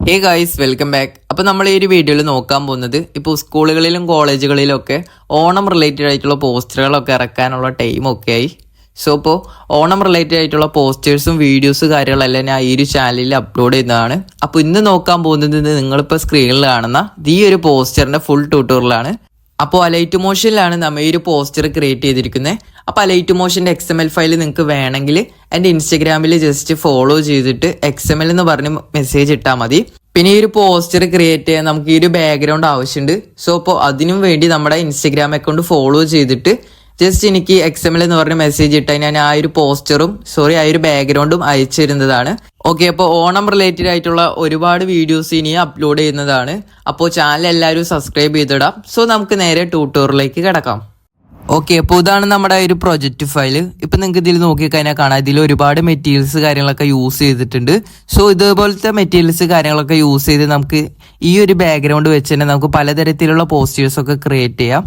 Hey guys, welcome back. അപ്പോൾ നമ്മൾ ഈ ഒരു വീഡിയോയിൽ നോക്കാൻ പോകുന്നത് ഇപ്പോൾ സ്കൂളുകളിലും കോളേജുകളിലും ഒക്കെ ഓണം റിലേറ്റഡ് ആയിട്ടുള്ള പോസ്റ്ററുകളൊക്കെ ഇറക്കാനുള്ള ടൈമൊക്കെ ആയി. സോ ഇപ്പോൾ ഓണം റിലേറ്റഡ് ആയിട്ടുള്ള പോസ്റ്റേഴ്സും വീഡിയോസും കാര്യങ്ങളെല്ലാം ഞാൻ ഈ ഒരു ചാനലിൽ അപ്ലോഡ് ചെയ്യുന്നതാണ്. അപ്പോൾ ഇന്ന് നോക്കാൻ പോകുന്നത് നിങ്ങളിപ്പോൾ സ്ക്രീനിൽ കാണുന്ന ഈ ഒരു പോസ്റ്ററിൻ്റെ ഫുൾ ട്യൂട്ടോറിയലാണ്. അപ്പോൾ അലൈറ്റ് മോഷനിലാണ് നമ്മൾ ഈ ഒരു പോസ്റ്റർ ക്രിയേറ്റ് ചെയ്തിരിക്കുന്നത്. അപ്പോൾ അലൈറ്റ് മോഷൻ്റെ XML ഫയൽ നിങ്ങൾക്ക് വേണമെങ്കിൽ എൻ്റെ ഇൻസ്റ്റഗ്രാമിൽ ജസ്റ്റ് ഫോളോ ചെയ്തിട്ട് XML എന്ന് പറഞ്ഞ് മെസ്സേജ് ഇട്ടാൽ മതി. പിന്നെ ഈ ഒരു പോസ്റ്റർ ക്രിയേറ്റ് ചെയ്യാൻ നമുക്ക് ഈ ഒരു ബാക്ക്ഗ്രൗണ്ട് ആവശ്യമുണ്ട്. സോ അപ്പോൾ അതിനും വേണ്ടി നമ്മുടെ ഇൻസ്റ്റഗ്രാം അക്കൗണ്ട് ഫോളോ ചെയ്തിട്ട് ജസ്റ്റ് എനിക്ക് XML എന്ന് പറഞ്ഞ് മെസ്സേജ് ഇട്ടാൽ ഞാൻ ആ ഒരു പോസ്റ്ററും ആ ഒരു ബാക്ക്ഗ്രൗണ്ടും അയച്ചു തരുന്നതാണ്. ഓക്കെ, അപ്പോൾ ഓണം റിലേറ്റഡ് ആയിട്ടുള്ള ഒരുപാട് വീഡിയോസ് ഇനി അപ്ലോഡ് ചെയ്യുന്നതാണ്. അപ്പോൾ ചാനൽ എല്ലാവരും സബ്സ്ക്രൈബ് ചെയ്തിടാം. സോ നമുക്ക് നേരെ ട്യൂട്ടോറിയലിലേക്ക് കിടക്കാം. ഓക്കെ, അപ്പോൾ ഇതാണ് നമ്മുടെ ഒരു പ്രൊജക്റ്റ് ഫയൽ. ഇപ്പം നിങ്ങൾക്ക് ഇതിൽ നോക്കിക്കഴിഞ്ഞാൽ കാണാം, ഇതിൽ ഒരുപാട് മെറ്റീരിയൽസ് കാര്യങ്ങളൊക്കെ യൂസ് ചെയ്തിട്ടുണ്ട്. സോ ഇതുപോലത്തെ മെറ്റീരിയൽസ് കാര്യങ്ങളൊക്കെ യൂസ് ചെയ്ത് നമുക്ക് ഈ ഒരു ബാക്ക്ഗ്രൗണ്ട് വെച്ച് തന്നെ നമുക്ക് പലതരത്തിലുള്ള പോസ്റ്റേഴ്സൊക്കെ ക്രിയേറ്റ് ചെയ്യാം.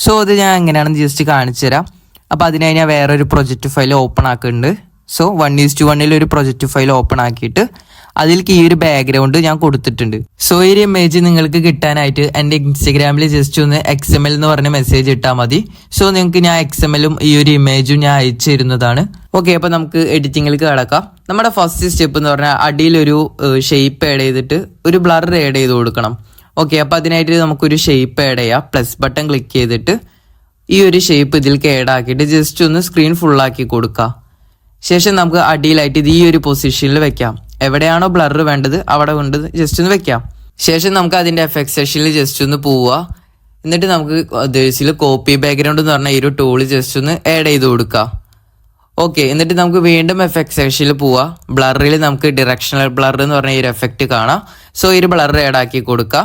സോ അത് ഞാൻ എങ്ങനെയാണെന്ന് ജസ്റ്റ് കാണിച്ചു തരാം. അപ്പോൾ അതിനായി ഞാൻ വേറൊരു പ്രൊജക്റ്റ് ഫയൽ ഓപ്പൺ ആക്കുന്നുണ്ട്. സോ 1:1 ഒരു പ്രൊജക്റ്റ് ഫയൽ ഓപ്പൺ ആക്കിയിട്ട് അതിലേക്ക് ഈ ഒരു ബാക്ക്ഗ്രൗണ്ട് ഞാൻ കൊടുത്തിട്ടുണ്ട്. സോ ഈ ഒരു ഇമേജ് നിങ്ങൾക്ക് കിട്ടാനായിട്ട് എൻ്റെ ഇൻസ്റ്റഗ്രാമിൽ ജസ്റ്റ് ഒന്ന് XML എന്ന് പറഞ്ഞ മെസ്സേജ് ഇട്ടാൽ മതി. സോ നിങ്ങൾക്ക് ഞാൻ XMLും ഈ ഒരു ഇമേജും ഞാൻ അയച്ചു തരുന്നതാണ്. ഓക്കെ, അപ്പോൾ നമുക്ക് എഡിറ്റിങ്ങിലേക്ക് കിടക്കാം. നമ്മുടെ ഫസ്റ്റ് സ്റ്റെപ്പ് എന്ന് പറഞ്ഞാൽ അടിയിലൊരു ഷേപ്പ് ആഡ് ചെയ്തിട്ട് ഒരു ബ്ലർ ആഡ് ചെയ്ത് കൊടുക്കണം. ഓക്കെ, അപ്പോൾ അതിനായിട്ട് നമുക്കൊരു ഷേപ്പ് ആഡ് ചെയ്യാം. പ്ലസ് ബട്ടൺ ക്ലിക്ക് ചെയ്തിട്ട് ഈ ഒരു ഷേപ്പ് ഇതിലേക്ക് ആഡ് ആക്കിയിട്ട് ജസ്റ്റ് ഒന്ന് സ്ക്രീൻ ഫുള്ളാക്കി കൊടുക്കുക. ശേഷം നമുക്ക് അടിയിലായിട്ട് ഇത് ഈ ഒരു പൊസിഷനിൽ വെക്കാം. എവിടെയാണോ ബ്ലർ വേണ്ടത് അവിടെ കൊണ്ട് ജസ്റ്റ് ഒന്ന് വെക്കാം. ശേഷം നമുക്ക് അതിൻ്റെ എഫക്ട് സെക്ഷനിൽ ജസ്റ്റ് ഒന്ന് പോവുക. എന്നിട്ട് നമുക്ക് ഉദ്ദേശിച്ചിൽ കോപ്പി ബാക്ക്ഗ്രൗണ്ട് എന്ന് പറഞ്ഞ ഈ ഒരു ടൂൾ ജസ്റ്റ് ഒന്ന് ആഡ് ചെയ്ത് കൊടുക്കുക. ഓക്കെ, എന്നിട്ട് നമുക്ക് വീണ്ടും എഫക്ട് സെക്ഷനിൽ പോവുക. ബ്ലറിൽ നമുക്ക് ഡിറക്ഷണൽ ബ്ലർ എന്ന് പറഞ്ഞ ഈ ഒരു എഫക്റ്റ് കാണാം. സോ ഈ ഒരു ബ്ലർ ആഡ് ആക്കി കൊടുക്കുക.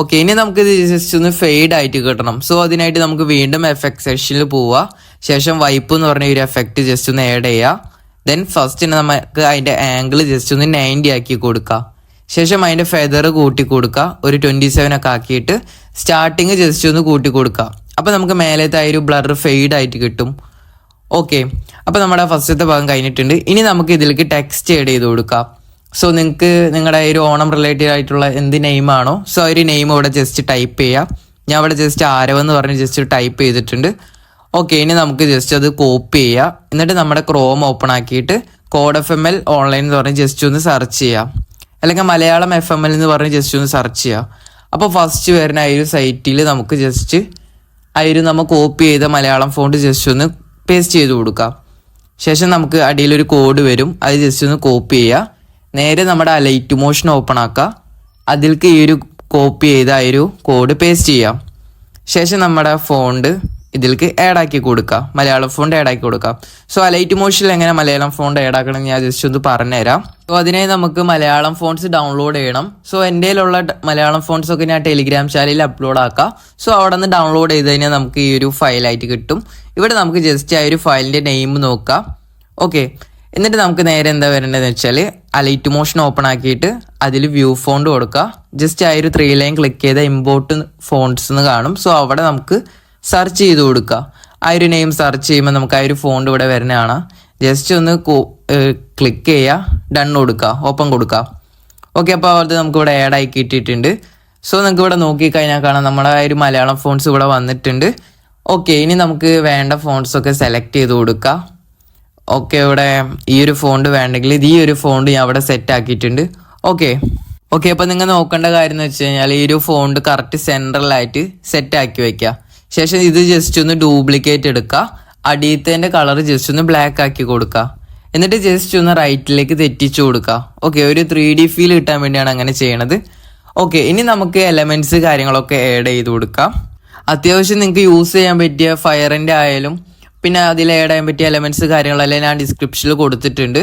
ഓക്കെ, ഇനി നമുക്ക് ഇത് ജസ്റ്റ് ഒന്ന് ഫെയ്ഡ് ആയിട്ട് കിട്ടണം. സോ അതിനായിട്ട് നമുക്ക് വീണ്ടും എഫക്ട് സെക്ഷനിൽ പോവുക. ശേഷം വൈപ്പ് എന്ന് പറഞ്ഞ ഒരു എഫക്റ്റ് ജസ്റ്റ് ഒന്ന് ആഡ് ചെയ്യുക. ദെൻ ഫസ്റ്റ് നമുക്ക് അതിൻ്റെ ആംഗിൾ ജസ്റ്റ് ഒന്ന് 90 ആക്കി കൊടുക്കുക. ശേഷം അതിൻ്റെ ഫെദർ കൂട്ടി കൊടുക്കുക. ഒരു 27 ഒക്കെ ആക്കിയിട്ട് സ്റ്റാർട്ടിങ് ജസ്റ്റ് ഒന്ന് കൂട്ടി കൊടുക്കുക. അപ്പോൾ നമുക്ക് മേലത്തെ ആ ഒരു ബ്ലർ ഫെയ്ഡ് ആയിട്ട് കിട്ടും. ഓക്കെ, അപ്പോൾ നമ്മുടെ ഫസ്റ്റത്തെ ഭാഗം കഴിഞ്ഞിട്ടുണ്ട്. ഇനി നമുക്ക് ഇതിലേക്ക് ടെക്സ്റ്റ് ആഡ് ചെയ്ത് കൊടുക്കാം. സോ നിങ്ങൾക്ക് നിങ്ങളുടെ ഒരു ഓണം റിലേറ്റഡ് ആയിട്ടുള്ള എന്ത് നെയിമാണോ സോ ആ ഒരു നെയിം ഇവിടെ ജസ്റ്റ് ടൈപ്പ് ചെയ്യുക. ഞാൻ ഇവിടെ ജസ്റ്റ് ആരവ് എന്ന് പറഞ്ഞ് ജസ്റ്റ് ടൈപ്പ് ചെയ്തിട്ടുണ്ട്. ഓക്കെ, ഇനി നമുക്ക് ജസ്റ്റ് അത് കോപ്പി ചെയ്യുക. എന്നിട്ട് നമ്മുടെ ക്രോം ഓപ്പൺ ആക്കിയിട്ട് കോഡ് FML ഓൺലൈൻ എന്ന് പറഞ്ഞ് ജസ്റ്റ് ഒന്ന് സെർച്ച് ചെയ്യാം. അല്ലെങ്കിൽ മലയാളം FML എന്ന് പറഞ്ഞ് ജസ്റ്റ് ഒന്ന് സെർച്ച് ചെയ്യാം. അപ്പോൾ ഫസ്റ്റ് വരുന്ന ആ ഒരു സൈറ്റിൽ നമുക്ക് ജസ്റ്റ് ആ ഒരു നമ്മൾ കോപ്പി ചെയ്ത മലയാളം ഫോണ്ട് ജസ്റ്റ് ഒന്ന് പേസ്റ്റ് ചെയ്ത് കൊടുക്കാം. ശേഷം നമുക്ക് അടിയിലൊരു കോഡ് വരും, അത് ജസ്റ്റ് ഒന്ന് കോപ്പി ചെയ്യുക. നേരെ നമ്മുടെ അലൈറ്റ് മോഷൻ ഓപ്പൺ ആക്കുക. അതിലേക്ക് ഈ ഒരു കോപ്പി ചെയ്ത ആ ഒരു കോഡ് പേസ്റ്റ് ചെയ്യാം. ശേഷം നമ്മുടെ ഫോണ്ട് ഇതിലേക്ക് ആഡ് ആക്കി കൊടുക്കുക, മലയാളം ഫോണ്ട് ആഡ് ആക്കി കൊടുക്കാം. സോ അലൈറ്റ് മോഷനിൽ എങ്ങനെ മലയാളം ഫോണ്ട് ആഡ് ആക്കണം ഞാൻ ജസ്റ്റ് ഒന്ന് പറഞ്ഞുതരാം. സോ അതിനായി നമുക്ക് മലയാളം ഫോൺസ് ഡൗൺലോഡ് ചെയ്യണം. സോ എൻ്റെ കയ്യിലുള്ള മലയാളം ഫോൺസ് ഒക്കെ ഞാൻ ടെലിഗ്രാം ചാനലിൽ അപ്ലോഡ് ആക്കാം. സോ അവിടെ നിന്ന് ഡൗൺലോഡ് ചെയ്ത് കഴിഞ്ഞാൽ നമുക്ക് ഈ ഒരു ഫയലായിട്ട് കിട്ടും. ഇവിടെ നമുക്ക് ജസ്റ്റ് ആ ഒരു ഫയലിൻ്റെ നെയിം നോക്കാം. ഓക്കെ, എന്നിട്ട് നമുക്ക് നേരെ എന്താ വരേണ്ടതെന്ന് വെച്ചാൽ അലൈറ്റ് മോഷൻ ഓപ്പൺ ആക്കിയിട്ട് അതിൽ വ്യൂ ഫോണ്ട് കൊടുക്കുക. ജസ്റ്റ് ആ ഒരു 3 ലൈൻ ക്ലിക്ക് ചെയ്ത ഇമ്പോർട്ട് ഫോൺസ് എന്ന് കാണും. സോ അവിടെ നമുക്ക് സെർച്ച് ചെയ്ത് കൊടുക്കുക. ആ ഒരു നെയിം സെർച്ച് ചെയ്യുമ്പോൾ നമുക്ക് ആ ഒരു ഫോണ്ട് ഇവിടെ വരുന്നതാണ്. ജസ്റ്റ് ഒന്ന് ക്ലിക്ക് ചെയ്യുക, ഡൺ കൊടുക്കുക, ഓപ്പൺ കൊടുക്കുക. ഓക്കെ, അപ്പോൾ അത് നമുക്ക് ഇവിടെ ആഡ് ആക്കി ഇട്ടിട്ടുണ്ട്. സോ നിങ്ങൾക്ക് ഇവിടെ നോക്കിക്കഴിഞ്ഞാൽ കാണാം നമ്മുടെ ആ ഒരു മലയാളം ഫോൺസ് ഇവിടെ വന്നിട്ടുണ്ട്. ഓക്കെ, ഇനി നമുക്ക് വേണ്ട ഫോൺസൊക്കെ സെലക്ട് ചെയ്ത് കൊടുക്കുക. ഓക്കെ, ഇവിടെ ഈ ഒരു ഫോണ്ട് വേണ്ടെങ്കിൽ ഈ ഒരു ഫോണ്ട് ഞാൻ അവിടെ സെറ്റ് ആക്കിയിട്ടുണ്ട്. ഓക്കെ, അപ്പോൾ നിങ്ങൾ നോക്കേണ്ട കാര്യം എന്ന് വെച്ച് കഴിഞ്ഞാൽ ഈ ഒരു ഫോണ്ട് കറക്റ്റ് സെൻട്രലായിട്ട് സെറ്റ് ആക്കി വെക്കുക. ശേഷം ഇത് ജസ്റ്റ് ഒന്ന് ഡ്യൂപ്ലിക്കേറ്റ് എടുക്കുക. അടിയത്തിൻ്റെ കളർ ജസ്റ്റ് ഒന്ന് ബ്ലാക്ക് ആക്കി കൊടുക്കുക. എന്നിട്ട് ജസ്റ്റ് ഒന്ന് റൈറ്റിലേക്ക് തെറ്റിച്ചു കൊടുക്കുക. ഓക്കെ, ഒരു 3D ഫീൽ കിട്ടാൻ വേണ്ടിയാണ് അങ്ങനെ ചെയ്യണത്. ഓക്കെ, ഇനി നമുക്ക് എലമെൻറ്റ്സ് കാര്യങ്ങളൊക്കെ ആഡ് ചെയ്ത് കൊടുക്കാം. അത്യാവശ്യം നിങ്ങൾക്ക് യൂസ് ചെയ്യാൻ പറ്റിയ ഫയറിൻ്റെ ആയാലും പിന്നെ അതിൽ ആഡ് ചെയ്യാൻ പറ്റിയ എലമെൻറ്റ്സ് കാര്യങ്ങളെല്ലാം ഞാൻ ഡിസ്ക്രിപ്ഷനിൽ കൊടുത്തിട്ടുണ്ട്.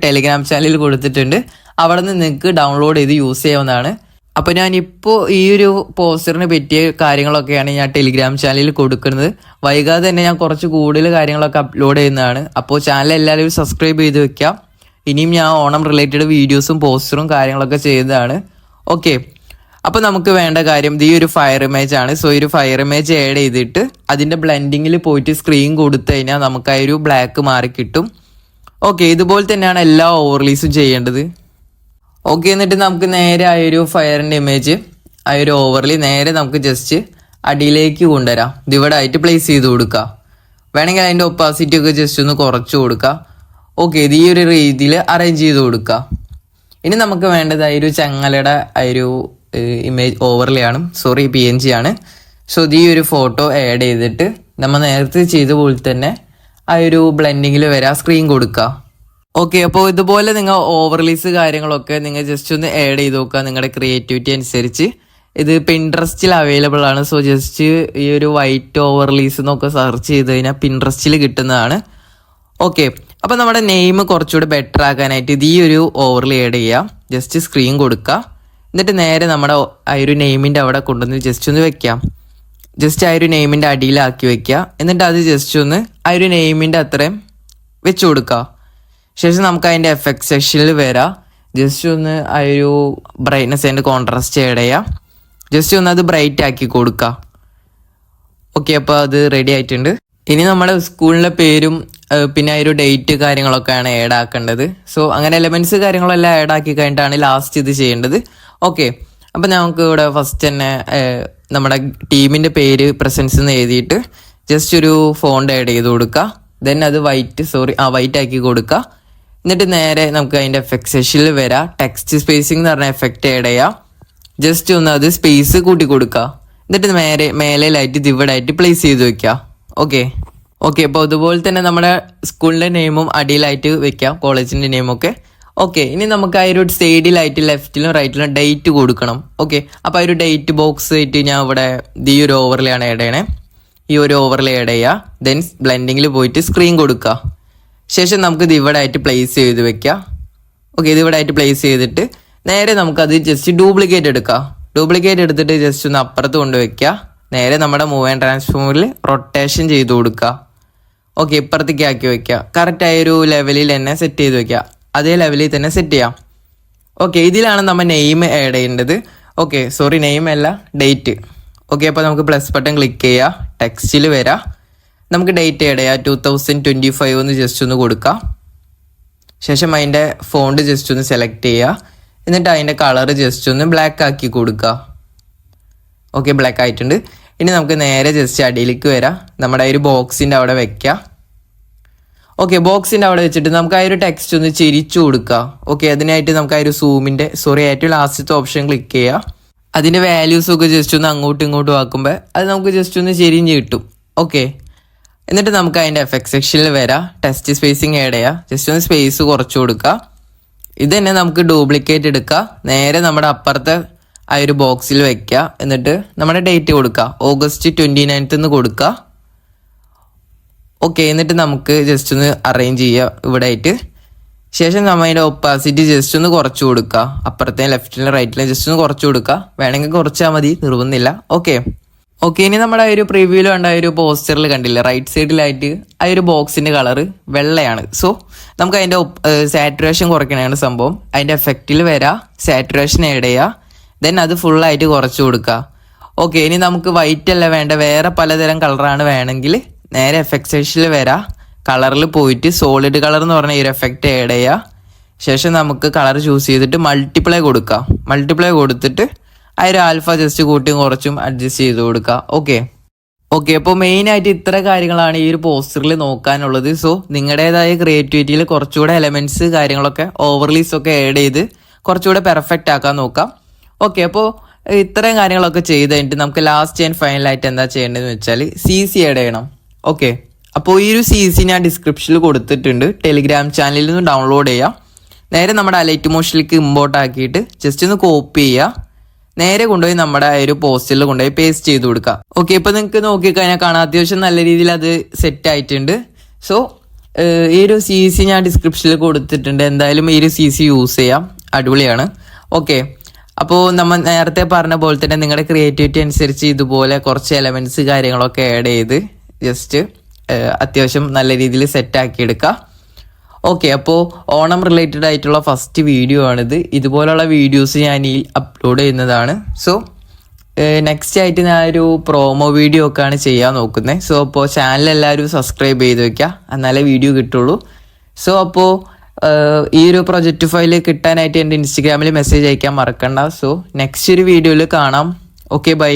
ടെലിഗ്രാം ചാനലിൽ കൊടുത്തിട്ടുണ്ട്. അവിടെ നിന്ന് നിങ്ങൾക്ക് ഡൗൺലോഡ് ചെയ്ത് യൂസ് ചെയ്യാവുന്നതാണ്. അപ്പോൾ ഞാനിപ്പോൾ ഈ ഒരു പോസ്റ്ററിന് പറ്റിയ കാര്യങ്ങളൊക്കെയാണ് ഞാൻ ടെലിഗ്രാം ചാനലിൽ കൊടുക്കുന്നത്. വൈകാതെ തന്നെ ഞാൻ കുറച്ച് കൂടുതൽ കാര്യങ്ങളൊക്കെ അപ്ലോഡ് ചെയ്യുന്നതാണ്. അപ്പോൾ ചാനൽ എല്ലാവരും സബ്സ്ക്രൈബ് ചെയ്ത് വെക്കാം. ഇനിയും ഞാൻ ഓണം റിലേറ്റഡ് വീഡിയോസും പോസ്റ്ററും കാര്യങ്ങളൊക്കെ ചെയ്യുന്നതാണ്. ഓക്കെ, അപ്പോൾ നമുക്ക് വേണ്ട കാര്യം ഈ ഒരു ഫയർ ഇമേജ് ആണ്. സോ ഈ ഒരു ഫയർ ഇമേജ് ആഡ് ചെയ്തിട്ട് അതിൻ്റെ ബ്ലെൻഡിങ്ങിൽ പോയിട്ട് സ്ക്രീൻ കൊടുത്തു കഴിഞ്ഞാൽ നമുക്ക് ആ ഒരു ബ്ലാക്ക് മാറി കിട്ടും. ഓക്കെ, ഇതുപോലെ തന്നെയാണ് എല്ലാ ഓവർലീസും ചെയ്യേണ്ടത്. ഓക്കെ, എന്നിട്ട് നമുക്ക് നേരെ ആ ഒരു ഫയറിൻ്റെ ഇമേജ് ആ ഒരു ഓവർലി നേരെ നമുക്ക് ജസ്റ്റ് അടിയിലേക്ക് കൊണ്ടുവരാം. ഡിവൈഡ് ആയിട്ട് പ്ലേസ് ചെയ്ത് കൊടുക്കുക. വേണമെങ്കിൽ അതിൻ്റെ ഒപ്പാസിറ്റി ഒക്കെ ജസ്റ്റ് ഒന്ന് കുറച്ച് കൊടുക്കുക. ഓക്കെ, ഇത് ഈ ഒരു രീതിയിൽ അറേഞ്ച് ചെയ്ത് കൊടുക്കുക. ഇനി നമുക്ക് വേണ്ടത് ആ ഒരു ചങ്ങലയുടെ ആ ഒരു ഇമേജ് ഓവർലേ ആണ്, സോറി PNG ആണ്. സോ ഇത് ഈ ഒരു ഫോട്ടോ ആഡ് ചെയ്തിട്ട് നമ്മൾ നേരത്തെ ചെയ്ത പോലെ തന്നെ ആ ഒരു ബ്ലെൻഡിങ്ങിൽ വരാൻ സ്ക്രീൻ കൊടുക്കുക. ഓക്കെ, അപ്പോൾ ഇതുപോലെ നിങ്ങൾ ഓവർലീസ് കാര്യങ്ങളൊക്കെ നിങ്ങൾ ജസ്റ്റ് ഒന്ന് ആഡ് ചെയ്ത് നോക്കുക നിങ്ങളുടെ ക്രിയേറ്റിവിറ്റി അനുസരിച്ച്. ഇത് പിൻട്രസ്റ്റിൽ അവൈലബിൾ ആണ്. സോ ജസ്റ്റ് ഈ ഒരു വൈറ്റ് ഓവർലീസ് എന്നൊക്കെ സെർച്ച് ചെയ്ത് കഴിഞ്ഞാൽ പിൻട്രസ്റ്റിൽ കിട്ടുന്നതാണ്. ഓക്കെ, അപ്പോൾ നമ്മുടെ നെയിം കുറച്ചുകൂടി ബെറ്റർ ആക്കാനായിട്ട് ഇത് ഈ ഒരു ഓവർലി ആഡ് ചെയ്യാം. ജസ്റ്റ് സ്ക്രീൻ കൊടുക്കുക. എന്നിട്ട് നേരെ നമ്മുടെ ആ ഒരു നെയിമിൻ്റെ അവിടെ കൊണ്ടുവന്ന് ജസ്റ്റ് ഒന്ന് വെക്കാം. ജസ്റ്റ് ആ ഒരു നെയിമിൻ്റെ അടിയിലാക്കി വെക്കുക. എന്നിട്ട് അത് ജസ്റ്റ് ഒന്ന് ആ ഒരു നെയിമിൻ്റെ അത്രയും വെച്ച് കൊടുക്കുക. ശേഷം നമുക്ക് അതിൻ്റെ എഫക്ട് സെക്ഷനിൽ വരാം. ജസ്റ്റ് ഒന്ന് ആ ഒരു ബ്രൈറ്റ്നസ് ആൻഡ് കോൺട്രാസ്റ്റ് ആഡ് ചെയ്യാം. ജസ്റ്റ് ഒന്ന് അത് ബ്രൈറ്റ് ആക്കി കൊടുക്കുക. ഓക്കെ, അപ്പോൾ അത് റെഡി ആയിട്ടുണ്ട്. ഇനി നമ്മുടെ സ്കൂളിൻ്റെ പേരും പിന്നെ ആ ഒരു ഡേറ്റ് കാര്യങ്ങളൊക്കെയാണ് ആഡ് ആക്കേണ്ടത്. സോ അങ്ങനെ എലമെൻറ്റ്സ് കാര്യങ്ങളെല്ലാം ആഡ് ആക്കി കഴിഞ്ഞിട്ടാണ് ലാസ്റ്റ് ഇത് ചെയ്യേണ്ടത്. ഓക്കെ, അപ്പം നമുക്ക് ഇവിടെ ഫസ്റ്റ് തന്നെ നമ്മുടെ ടീമിൻ്റെ പേര് പ്രസൻസ് എന്ന് എഴുതിയിട്ട് ജസ്റ്റ് ഒരു ഫോണ്ട് ആഡ് ചെയ്ത് കൊടുക്കുക. ദെൻ അത് വൈറ്റ് ആക്കി കൊടുക്കുക. എന്നിട്ട് നേരെ നമുക്ക് അതിൻ്റെ എഫക്ട് സെക്ഷനിൽ വരാം. ടെക്സ്റ്റ് സ്പേസിംഗ് എന്ന് പറഞ്ഞ എഫക്റ്റ് ആഡ് ചെയ്യാം. ജസ്റ്റ് ഒന്ന് അത് സ്പേസ് കൂട്ടി കൊടുക്കുക. എന്നിട്ട് മേലേലായിട്ട് ഡിവൈഡായിട്ട് പ്ലേസ് ചെയ്ത് വെക്കുക. ഓക്കെ, അപ്പോൾ അതുപോലെ തന്നെ നമ്മുടെ സ്കൂളിൻ്റെ നെയിമും അടിയിലായിട്ട് വെക്കാം, കോളേജിൻ്റെ നെയിമൊക്കെ. ഓക്കെ, ഇനി നമുക്ക് ആ ഒരു സൈഡിലായിട്ട് ലെഫ്റ്റിലും റൈറ്റിലും ഡേറ്റ് കൊടുക്കണം. ഓക്കെ, അപ്പോൾ ആ ഒരു ഡേറ്റ് ബോക്സ് ആയിട്ട് ഞാൻ ഇവിടെ ഈ ഒരു ഓവർലെയാണ് ആഡ് ചെയ്യണേ. ഈ ഒരു ഓവർലേ ആഡ് ചെയ്യുക. ദെൻ ബ്ലെൻഡിങ്ങിൽ പോയിട്ട് സ്ക്രീൻ കൊടുക്കുക. ശേഷം നമുക്ക് ഇത് ഇവിടെ ആയിട്ട് പ്ലേസ് ചെയ്ത് വെക്കുക. ഓക്കെ, ഇത് ഇവിടെ ആയിട്ട് പ്ലേസ് ചെയ്തിട്ട് നേരെ നമുക്കത് ജസ്റ്റ് ഡ്യൂപ്ലിക്കേറ്റ് എടുക്കാം. ഡ്യൂപ്ലിക്കേറ്റ് എടുത്തിട്ട് ജസ്റ്റ് ഒന്ന് അപ്പുറത്ത് കൊണ്ട് വെക്കുക. നേരെ നമ്മുടെ മൂവ് ആൻഡ് ട്രാൻസ്ഫോമിൽ റൊട്ടേഷൻ ചെയ്ത് കൊടുക്കുക. ഓക്കെ, ഇപ്പുറത്തേക്ക് ആക്കി വെക്കുക. കറക്റ്റ് ആയ ഒരു ലെവലിൽ തന്നെ സെറ്റ് ചെയ്ത് വെക്കുക. അതേ ലെവലിൽ തന്നെ സെറ്റ് ചെയ്യാം. ഓക്കെ, ഇതിലാണ് നമ്മൾ നെയിം ആഡ് ചെയ്യേണ്ടത്. ഓക്കെ, സോറി, നെയിം അല്ല, ഡേറ്റ്. ഓക്കെ, അപ്പോൾ നമുക്ക് പ്ലസ് ബട്ടൺ ക്ലിക്ക് ചെയ്യുക. ടെക്സ്റ്റിൽ വരാം. നമുക്ക് ഡേറ്റ് ആഡ് ചെയ്യാം. 2025 എന്ന് ജസ്റ്റ് ഒന്ന് കൊടുക്കാം. ശേഷം അതിൻ്റെ ഫോണ്ട് ജസ്റ്റ് ഒന്ന് സെലക്ട് ചെയ്യുക. എന്നിട്ട് അതിൻ്റെ കളർ ജസ്റ്റ് ഒന്ന് ബ്ലാക്ക് ആക്കി കൊടുക്കുക. ഓക്കെ, ബ്ലാക്ക് ആയിട്ടുണ്ട്. ഇനി നമുക്ക് നേരെ ജസ്റ്റ് അടിയിലേക്ക് വരാം. നമ്മുടെ ആ ഒരു ബോക്സിൻ്റെ അവിടെ വെക്കുക. ഓക്കെ, ബോക്സിൻ്റെ അവിടെ വെച്ചിട്ട് നമുക്ക് ആ ഒരു ടെക്സ്റ്റ് ഒന്ന് ചിരിച്ചു കൊടുക്കുക. ഓക്കെ, അതിനായിട്ട് നമുക്ക് ആ ഒരു ഏറ്റവും ലാസ്റ്റത്തെ ഓപ്ഷൻ ക്ലിക്ക് ചെയ്യുക. അതിൻ്റെ വാല്യൂസൊക്കെ ജസ്റ്റ് ഒന്ന് അങ്ങോട്ടും ഇങ്ങോട്ടും ആക്കുമ്പോൾ അത് നമുക്ക് ജസ്റ്റ് ഒന്ന് ചെരിഞ്ഞ് കിട്ടും. ഓക്കെ, എന്നിട്ട് നമുക്ക് അതിൻ്റെ എഫക്ട് സെക്ഷനിൽ വരാം. ടെക്സ്റ്റ് സ്പേസിങ് ആഡ് ചെയ്യുക. ജസ്റ്റ് ഒന്ന് സ്പേസ് കുറച്ച് കൊടുക്കുക. ഇത് തന്നെ നമുക്ക് ഡ്യൂപ്ലിക്കേറ്റ് എടുക്കുക. നേരെ നമ്മുടെ അപ്പുറത്തെ ആ ഒരു ബോക്സിൽ വെക്കുക. എന്നിട്ട് നമ്മുടെ ഡേറ്റ് കൊടുക്കുക. August 29 എന്ന് കൊടുക്കുക. ഓക്കെ, എന്നിട്ട് നമുക്ക് ജസ്റ്റ് ഒന്ന് അറേഞ്ച് ചെയ്യുക ഇവിടെ ആയിട്ട്. ശേഷം നമ്മൾ അതിൻ്റെ ഒപ്പാസിറ്റി ജസ്റ്റ് ഒന്ന് കുറച്ച് കൊടുക്കുക. അപ്പുറത്തെ ലെഫ്റ്റിലും റൈറ്റിലും ജസ്റ്റ് ഒന്ന് കുറച്ച് കൊടുക്കുക. വേണമെങ്കിൽ കുറച്ചാൽ മതി, നിർബന്ധമില്ല. ഓക്കെ, ഇനി നമ്മുടെ ആ ഒരു പ്രിവ്യൂവിൽ കണ്ട ആ ഒരു പോസ്റ്ററിൽ കണ്ടില്ല, റൈറ്റ് സൈഡിലായിട്ട് ആ ഒരു ബോക്സിൻ്റെ കളറ് വെള്ളയാണ്. സോ നമുക്ക് അതിൻ്റെ സാറ്റുറേഷൻ കുറയ്ക്കണതാണ് സംഭവം. അതിൻ്റെ എഫക്റ്റിൽ വരാം, സാറ്റുറേഷൻ ആഡ് ചെയ്യുക. ദെൻ അത് ഫുള്ളായിട്ട് കുറച്ച് കൊടുക്കുക. ഓക്കെ, ഇനി നമുക്ക് വൈറ്റ് അല്ല വേണ്ട, വേറെ പലതരം കളറാണ് വേണമെങ്കിൽ നേരെ എഫക്ട് സെക്ഷനിൽ വരാം. കളറിൽ പോയിട്ട് സോളിഡ് കളർ എന്ന് പറഞ്ഞ ഈ ഒരു എഫക്റ്റ് ആഡ് ചെയ്യുക. ശേഷം നമുക്ക് കളർ ചൂസ് ചെയ്തിട്ട് മൾട്ടിപ്ലൈ കൊടുക്കുക. മൾട്ടിപ്ലൈ കൊടുത്തിട്ട് ആ ഒരു ആൽഫ ജസ്റ്റ് കൂട്ടിയും കുറച്ചും അഡ്ജസ്റ്റ് ചെയ്ത് കൊടുക്കുക. ഓക്കെ, അപ്പോൾ മെയിനായിട്ട് ഇത്ര കാര്യങ്ങളാണ് ഈ ഒരു പോസ്റ്ററിൽ നോക്കാനുള്ളത്. സോ നിങ്ങളുടേതായ ക്രിയേറ്റിവിറ്റിയിൽ കുറച്ചുകൂടെ എലമെൻറ്റ്സ് കാര്യങ്ങളൊക്കെ ഓവർലീസ് ഒക്കെ ആഡ് ചെയ്ത് കുറച്ചുകൂടെ പെർഫെക്റ്റ് ആക്കാൻ നോക്കാം. ഓക്കെ, അപ്പോൾ ഇത്രയും കാര്യങ്ങളൊക്കെ ചെയ്ത് കഴിഞ്ഞിട്ട് നമുക്ക് ലാസ്റ്റ് ആൻഡ് ഫൈനലായിട്ട് എന്താ ചെയ്യേണ്ടതെന്ന് വെച്ചാൽ CC ആഡ് ചെയ്യണം. ഓക്കെ, അപ്പോൾ ഈ ഒരു CC ഞാൻ ഡിസ്ക്രിപ്ഷനിൽ കൊടുത്തിട്ടുണ്ട്. ടെലിഗ്രാം ചാനലിൽ നിന്ന് ഡൗൺലോഡ് ചെയ്യാം. നേരെ നമ്മുടെ അലൈറ്റ് മോഷനിലേക്ക് ഇമ്പോർട്ട് ആക്കിയിട്ട് ജസ്റ്റ് ഒന്ന് കോപ്പി ചെയ്യുക. നേരെ കൊണ്ടുപോയി നമ്മുടെ ആ ഒരു പോസ്റ്ററിൽ കൊണ്ടുപോയി പേസ്റ്റ് ചെയ്ത് കൊടുക്കുക. ഓക്കെ, ഇപ്പോൾ നിങ്ങൾക്ക് നോക്കിക്കഴിഞ്ഞാൽ കാണാം അത്യാവശ്യം നല്ല രീതിയിൽ അത് സെറ്റ് ആയിട്ടുണ്ട്. സോ ഈ ഒരു CC ഞാൻ ഡിസ്ക്രിപ്ഷനിൽ കൊടുത്തിട്ടുണ്ട്. എന്തായാലും ഈ ഒരു CC യൂസ് ചെയ്യാം, അടിപൊളിയാണ്. ഓക്കെ, അപ്പോൾ നമ്മൾ നേരത്തെ പറഞ്ഞ പോലെ തന്നെ നിങ്ങളുടെ ക്രിയേറ്റിവിറ്റി അനുസരിച്ച് ഇതുപോലെ കുറച്ച് എലമെൻറ്റ്സ് കാര്യങ്ങളൊക്കെ ആഡ് ചെയ്ത് ജസ്റ്റ് അത്യാവശ്യം നല്ല രീതിയിൽ സെറ്റാക്കി എടുക്കുക. ഓക്കെ, അപ്പോൾ ഓണം റിലേറ്റഡ് ആയിട്ടുള്ള ഫസ്റ്റ് വീഡിയോ ആണിത്. ഇതുപോലുള്ള വീഡിയോസ് ഞാൻ ഈ അപ്ലോഡ് ചെയ്യുന്നതാണ്. സോ നെക്സ്റ്റ് ആയിട്ട് ഞാൻ ഒരു പ്രോമോ വീഡിയോ ഒക്കെയാണ് ചെയ്യാൻ നോക്കുന്നത്. സോ അപ്പോൾ ചാനൽ എല്ലാവരും സബ്സ്ക്രൈബ് ചെയ്ത് വെക്കുക, എന്നാലേ വീഡിയോ കിട്ടുള്ളൂ. സോ അപ്പോൾ ഈ ഒരു പ്രൊജക്റ്റ് ഫയൽ കിട്ടാനായിട്ട് എൻ്റെ ഇൻസ്റ്റഗ്രാമിൽ മെസ്സേജ് അയക്കാൻ മറക്കണ്ട. സോ നെക്സ്റ്റ് ഒരു വീഡിയോയിൽ കാണാം. Okay, by.